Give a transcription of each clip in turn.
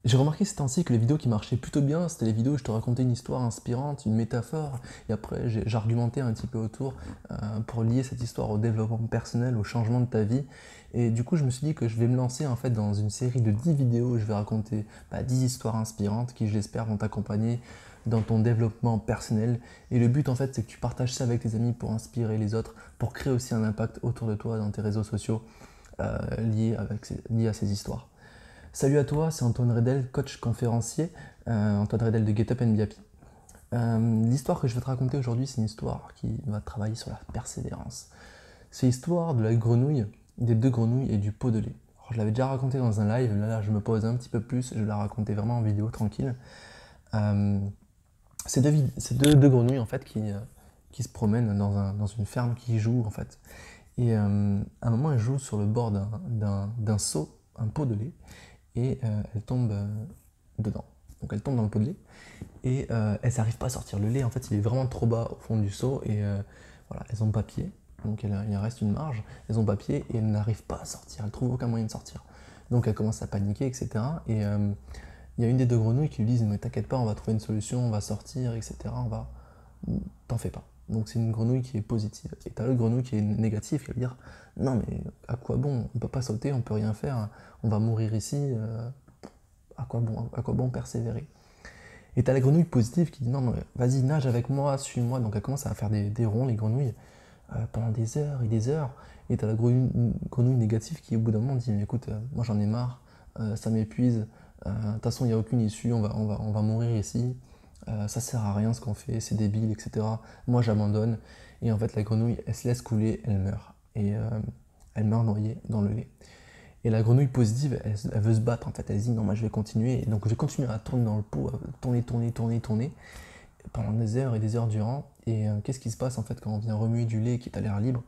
J'ai remarqué ces temps-ci que les vidéos qui marchaient plutôt bien, c'était les vidéos où je te racontais une histoire inspirante, une métaphore, et après j'argumentais un petit peu autour pour lier cette histoire au développement personnel, au changement de ta vie. Et du coup, je me suis dit que je vais me lancer en fait dans une série de 10 vidéos où je vais raconter 10 histoires inspirantes qui, je l'espère, vont t'accompagner dans ton développement personnel. Et le but en fait, c'est que tu partages ça avec tes amis pour inspirer les autres, pour créer aussi un impact autour de toi dans tes réseaux sociaux liés à ces histoires. Salut à toi, c'est Antoine Redel, coach conférencier, Antoine Redel de Get Up and Be Happy. L'histoire que je vais te raconter aujourd'hui, c'est une histoire qui va travailler sur la persévérance. C'est l'histoire de la grenouille, des deux grenouilles et du pot de lait. Alors, je l'avais déjà raconté dans un live, là je me pose un petit peu plus, je vais la raconter vraiment en vidéo tranquille. C'est deux grenouilles en fait qui se promènent dans une ferme, qui jouent en fait. Et à un moment, elles jouent sur le bord d'un seau, un pot de lait, et elles tombent dedans. Donc elles tombent dans le pot de lait et elles n'arrivent pas à sortir. Le lait, en fait, il est vraiment trop bas au fond du seau et voilà, elles ont pas pied. Donc il en reste une marge. Elles ont pas pied et elles n'arrivent pas à sortir. Elles trouvent aucun moyen de sortir. Donc elles commencent à paniquer, etc. Et il y a une des deux grenouilles qui lui disent mais t'inquiète pas, on va trouver une solution, on va sortir, etc. T'en fais pas. Donc c'est une grenouille qui est positive. Et t'as l'autre grenouille qui est négative, qui va dire non mais à quoi bon, on peut pas sauter, on peut rien faire, on va mourir ici, à quoi bon persévérer. Et t'as la grenouille positive qui dit non, non vas-y nage avec moi, suis-moi. Donc elle commence à faire des ronds, les grenouilles, pendant des heures et des heures. Et t'as la grenouille négative qui au bout d'un moment dit mais écoute, moi j'en ai marre, ça m'épuise, de toute façon il n'y a aucune issue, on va mourir ici. Ça sert à rien ce qu'on fait, c'est débile, etc. Moi j'abandonne. Et en fait la grenouille, elle se laisse couler, elle meurt. Et elle meurt noyée dans le lait. Et la grenouille positive, elle veut se battre en fait. Elle se dit non, moi je vais continuer. Et donc je vais continuer à tourner dans le pot, tourner, pendant des heures et des heures durant. Et qu'est-ce qui se passe en fait quand on vient remuer du lait qui est à l'air libre?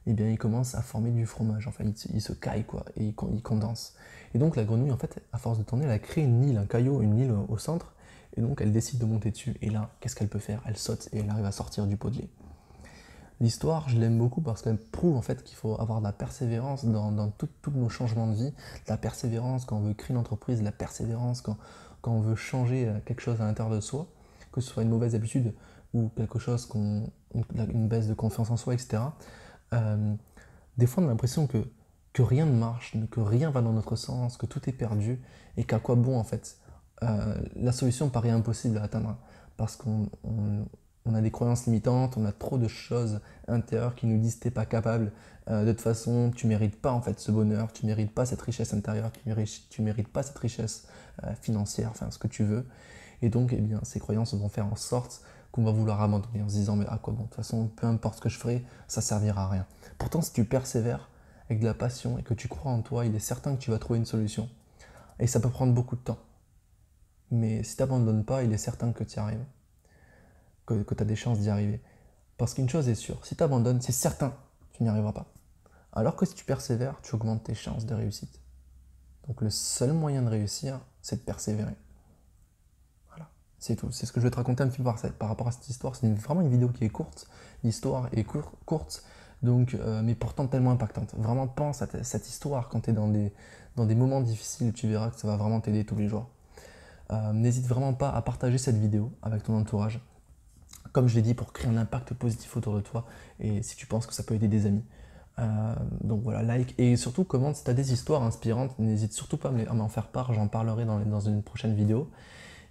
Eh bien il commence à former du fromage. En fait, il se caille quoi, et il condense. Et donc la grenouille en fait, à force de tourner, elle a créé une île, un caillot, une île au centre. Et donc elle décide de monter dessus. Et là, qu'est-ce qu'elle peut faire? Elle saute et elle arrive à sortir du pot de lait. L'histoire, je l'aime beaucoup parce qu'elle prouve en fait qu'il faut avoir de la persévérance dans tous nos changements de vie, de la persévérance quand on veut créer une entreprise, de la persévérance quand on veut changer quelque chose à l'intérieur de soi, que ce soit une mauvaise habitude ou quelque chose, une baisse de confiance en soi, etc. Des fois, on a l'impression que rien ne marche, que rien va dans notre sens, que tout est perdu et qu'à quoi bon en fait. La solution paraît impossible à atteindre parce qu'on a des croyances limitantes, on a trop de choses intérieures qui nous disent t'es pas capable, de toute façon tu mérites pas en fait ce bonheur, tu mérites pas cette richesse intérieure, tu mérites pas cette richesse financière, enfin ce que tu veux. Et donc eh bien, ces croyances vont faire en sorte qu'on va vouloir abandonner en se disant mais à quoi bon, de toute façon peu importe ce que je ferai, ça servira à rien. Pourtant si tu persévères avec de la passion et que tu crois en toi, il est certain que tu vas trouver une solution. Et ça peut prendre beaucoup de temps. Mais si tu n'abandonnes pas, il est certain que tu y arrives, que tu as des chances d'y arriver. Parce qu'une chose est sûre, si tu abandonnes, c'est certain, tu n'y arriveras pas. Alors que si tu persévères, tu augmentes tes chances de réussite. Donc le seul moyen de réussir, c'est de persévérer. Voilà, c'est tout. C'est ce que je vais te raconter un petit peu par rapport à cette histoire. C'est vraiment une vidéo qui est courte. L'histoire est courte, donc, mais pourtant tellement impactante. Vraiment pense à cette histoire quand tu es dans des moments difficiles. Tu verras que ça va vraiment t'aider tous les jours. N'hésite vraiment pas à partager cette vidéo avec ton entourage. Comme je l'ai dit, pour créer un impact positif autour de toi et si tu penses que ça peut aider des amis. Donc voilà, like et surtout commente si tu as des histoires inspirantes, n'hésite surtout pas à m'en faire part, j'en parlerai dans une prochaine vidéo.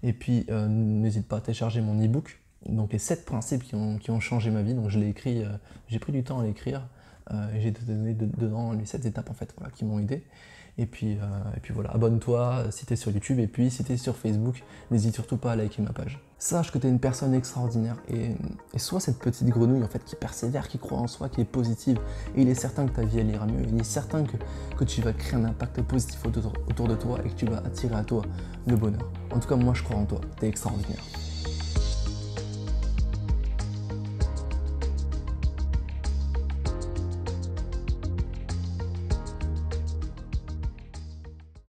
Et puis n'hésite pas à télécharger mon e-book, donc les 7 principes qui ont changé ma vie, donc je l'ai écrit, j'ai pris du temps à l'écrire et j'ai donné dedans les 7 étapes en fait, voilà, qui m'ont aidé. Et puis voilà, abonne-toi si tu es sur YouTube et puis si tu es sur Facebook, n'hésite surtout pas à liker ma page. Sache que tu es une personne extraordinaire et sois cette petite grenouille en fait qui persévère, qui croit en soi, qui est positive. Et il est certain que ta vie elle ira mieux, il est certain que tu vas créer un impact positif autour de toi et que tu vas attirer à toi le bonheur. En tout cas, moi je crois en toi, tu es extraordinaire.